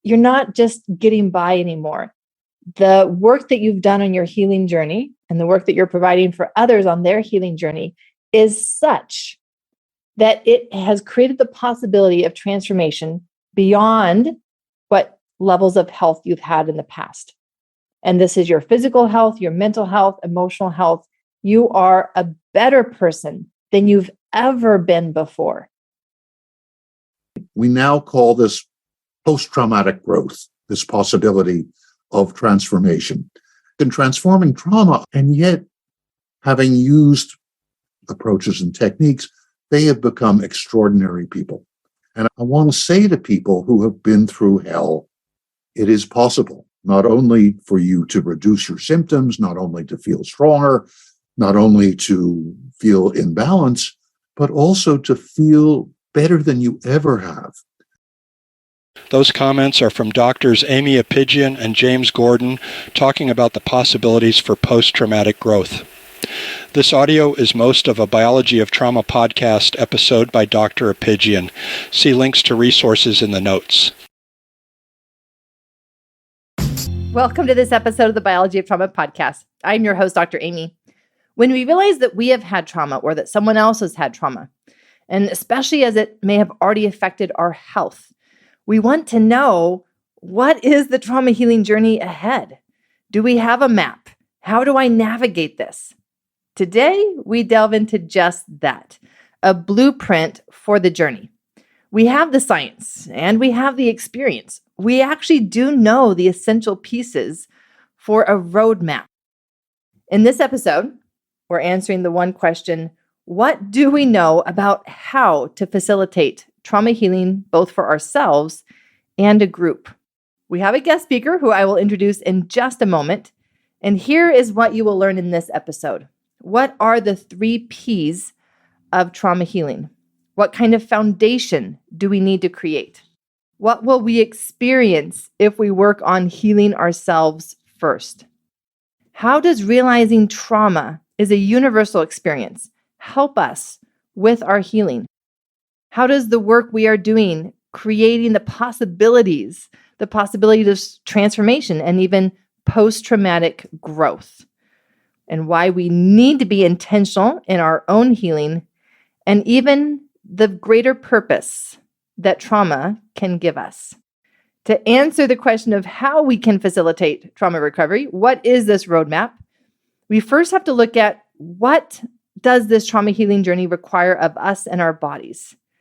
you're not just getting by anymore. The work that you've done on your healing journey and the work that you're providing for others on their healing journey is such that it has created the possibility of transformation beyond what levels of health you've had in the past. And this is your physical health, your mental health, emotional health. You are a better person than you've ever been before. We now call this post-traumatic growth, this possibility of transformation. In transforming trauma, and yet having used approaches and techniques, they have become extraordinary people. And I want to say to people who have been through hell, it is possible, not only for you to reduce your symptoms, not only to feel stronger, not only to feel in balance, but also to feel better than you ever have. Those comments are from doctors Aimie Apigian and James Gordon talking about the possibilities for post-traumatic growth. This audio is most of a Biology of Trauma podcast episode by Dr. Apigian. See links to resources in the notes. Welcome to this episode of the Biology of Trauma podcast. I'm your host, Dr. Aimie. When we realize that we have had trauma or that someone else has had trauma, and especially as it may have already affected our health, we want to know, what is the trauma healing journey ahead? Do we have a map? How do I navigate this? Today, we delve into just that, a blueprint for the journey. We have the science and we have the experience. We actually do know the essential pieces for a roadmap. In this episode, we're answering the one question: what do we know about how to facilitate trauma healing, both for ourselves and a group? We have a guest speaker who I will introduce in just a moment. And here is what you will learn in this episode. What are the 3 Ps of trauma healing? What kind of foundation do we need to create? What will we experience if we work on healing ourselves first? How does realizing trauma is a universal experience help us with our healing? How does the work we are doing, creating the possibility of transformation and even post-traumatic growth, and why we need to be intentional in our own healing, and even the greater purpose that trauma can give us. To answer the question of how we can facilitate trauma recovery, what is this roadmap? We first have to look at, what does this trauma healing journey require of us and our bodies?